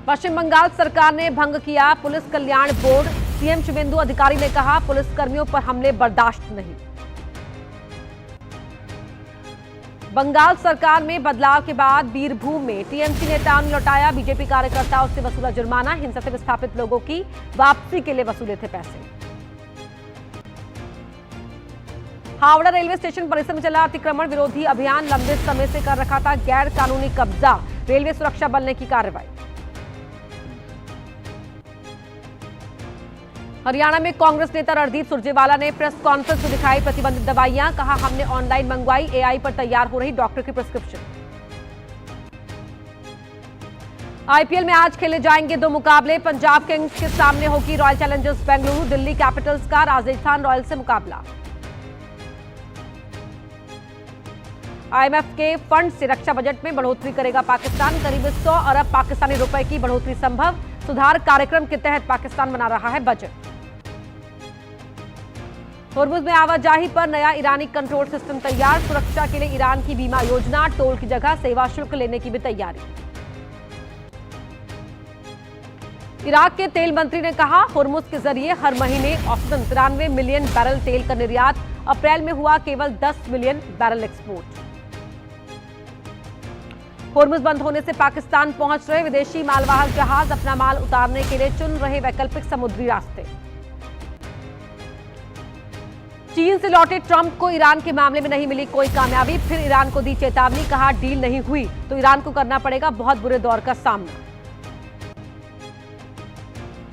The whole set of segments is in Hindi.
पश्चिम बंगाल सरकार ने भंग किया पुलिस कल्याण बोर्ड। सीएम शुभेंदु अधिकारी ने कहा, पुलिस कर्मियों पर हमले बर्दाश्त नहीं। बंगाल सरकार में बदलाव के बाद बीरभूम में टीएमसी नेताओं ने लौटाया बीजेपी कार्यकर्ताओं से वसूला जुर्माना। हिंसा से विस्थापित लोगों की वापसी के लिए वसूले थे पैसे। हावड़ा रेलवे स्टेशन परिसर में चला अतिक्रमण विरोधी अभियान। लंबे समय से कर रखा था गैर कानूनी कब्जा। रेलवे सुरक्षा बल ने की कार्रवाई। हरियाणा में कांग्रेस नेता रणदीप सुरजेवाला ने प्रेस कॉन्फ्रेंस में दिखाई प्रतिबंधित दवाइयां। कहा, हमने ऑनलाइन मंगवाई, एआई पर तैयार हो रही डॉक्टर की प्रिस्क्रिप्शन। आईपीएल में आज खेले जाएंगे 2 मुकाबले। पंजाब किंग्स के सामने होगी royal Challengers Bengaluru. Delhi Capitals का राजस्थान रॉयल्स से मुकाबला। आईएमएफ के फंड से रक्षा बजट में बढ़ोतरी करेगा पाकिस्तान। करीब 100 अरब पाकिस्तानी रुपए की बढ़ोतरी संभव। सुधार कार्यक्रम के तहत पाकिस्तान बना रहा है बजट। होर्मुज में आवाजाही पर नया ईरानी कंट्रोल सिस्टम तैयार। सुरक्षा के लिए ईरान की बीमा योजना। टोल की जगह सेवा शुल्क लेने की भी तैयारी। इराक के तेल मंत्री ने कहा, होर्मुज के जरिए हर महीने औसतन 93 मिलियन बैरल तेल का निर्यात। अप्रैल में हुआ केवल 10 मिलियन बैरल एक्सपोर्ट। होर्मुज बंद होने से पाकिस्तान पहुंच रहे विदेशी मालवाहक जहाज अपना माल उतारने के लिए चुन रहे वैकल्पिक समुद्री रास्ते। चीन से लौटे ट्रंप को ईरान के मामले में नहीं मिली कोई कामयाबी। फिर ईरान को दी चेतावनी। कहा, डील नहीं हुई तो ईरान को करना पड़ेगा बहुत बुरे दौर का सामना।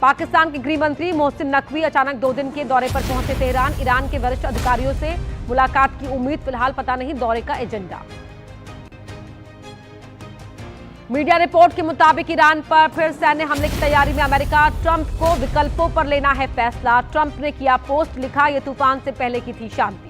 पाकिस्तान के गृह मंत्री मोहसिन नकवी अचानक 2 दिन के दौरे पर पहुंचे तेहरान। ईरान के वरिष्ठ अधिकारियों से मुलाकात की उम्मीद। फिलहाल पता नहीं दौरे का एजेंडा। मीडिया रिपोर्ट के मुताबिक ईरान पर फिर सैन्य हमले की तैयारी में अमेरिका। ट्रंप को विकल्पों पर लेना है फैसला। ट्रंप ने किया पोस्ट, लिखा, यह तूफान से पहले की थी शांति।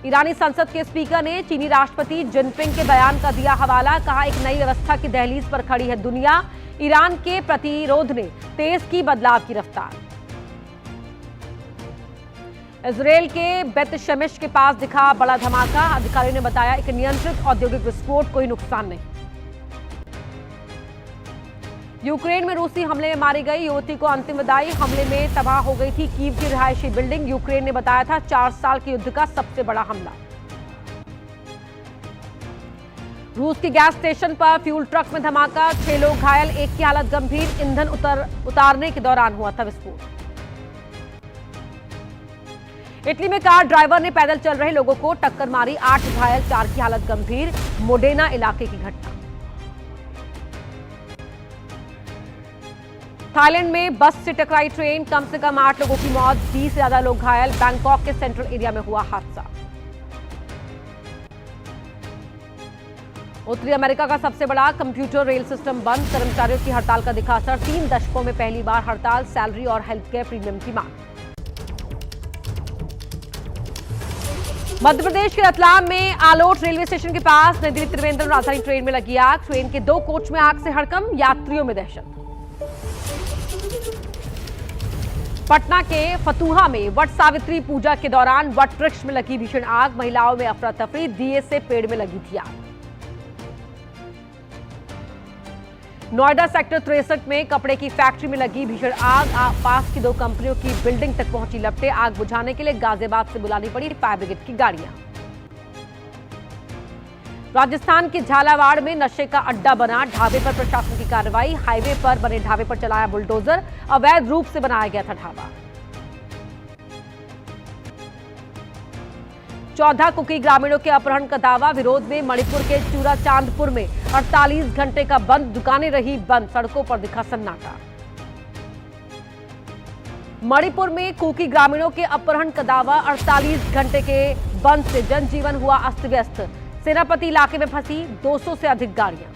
ईरानी संसद के स्पीकर ने चीनी राष्ट्रपति जिनपिंग के बयान का दिया हवाला। कहा, एक नई व्यवस्था की दहलीज पर खड़ी है दुनिया। ईरान के प्रतिरोध ने तेज की बदलाव की रफ्तार। इजरायल के बेत शमेश के पास दिखा बड़ा धमाका। अधिकारियों ने बताया, एक नियंत्रित औद्योगिक विस्फोट, कोई नुकसान नहीं। यूक्रेन में रूसी हमले में मारी गई युवती को अंतिम विदाई। हमले में तबाह हो गई थी कीव की रिहायशी बिल्डिंग। यूक्रेन ने बताया था 4 साल के युद्ध का सबसे बड़ा हमला। रूस के गैस स्टेशन पर फ्यूल ट्रक में धमाका। 6 लोग घायल, एक की हालत गंभीर। ईंधन उतारने के दौरान हुआ था विस्फोट। इटली में कार ड्राइवर ने पैदल चल रहे लोगों को टक्कर मारी। 8 घायल, 4 की हालत गंभीर। मोडेना इलाके की घटना। थाईलैंड में बस से टकराई ट्रेन। कम से कम 8 लोगों की मौत, 20 से ज्यादा लोग घायल। बैंकॉक के सेंट्रल एरिया में हुआ हादसा। उत्तरी अमेरिका का सबसे बड़ा कंप्यूटर रेल सिस्टम बंद। कर्मचारियों की हड़ताल का दिखा असर। 3 दशकों में पहली बार हड़ताल। सैलरी और हेल्थ केयर प्रीमियम की मांग। मध्य प्रदेश के रतलाम में आलोट रेलवे स्टेशन के पास नई दिल्ली त्रिवेंद्रम राजधानी ट्रेन में लगी आग। ट्रेन के 2 कोच में आग से हड़कंप, यात्रियों में दहशत। पटना के फतुहा में वट सावित्री पूजा के दौरान वट वृक्ष में लगी भीषण आग। महिलाओं में अफरा तफरी। दिए से पेड़ में लगी थी आग। नोएडा सेक्टर 63 में कपड़े की फैक्ट्री में लगी भीषण आग। पास की 2 कंपनियों की बिल्डिंग तक पहुंची लपटें। आग बुझाने के लिए गाजियाबाद से बुलानी पड़ी फायर ब्रिगेड की गाड़ियां। राजस्थान के झालावाड़ में नशे का अड्डा बना ढाबे पर प्रशासन की कार्रवाई। हाईवे पर बने ढाबे पर चलाया बुलडोजर। अवैध रूप से बनाया गया था ढाबा। 14 कुकी ग्रामीणों के अपहरण का दावा। विरोध में मणिपुर के चूरा चांदपुर में 48 घंटे का बंद। दुकानें रही बंद। सड़कों पर दिखा सन्नाटा। मणिपुर में कुकी ग्रामीणों के अपहरण का दावा। 48 घंटे के बंद से जनजीवन हुआ अस्त व्यस्त। सेनापति इलाके में फंसी 200 से अधिक गाड़ियां।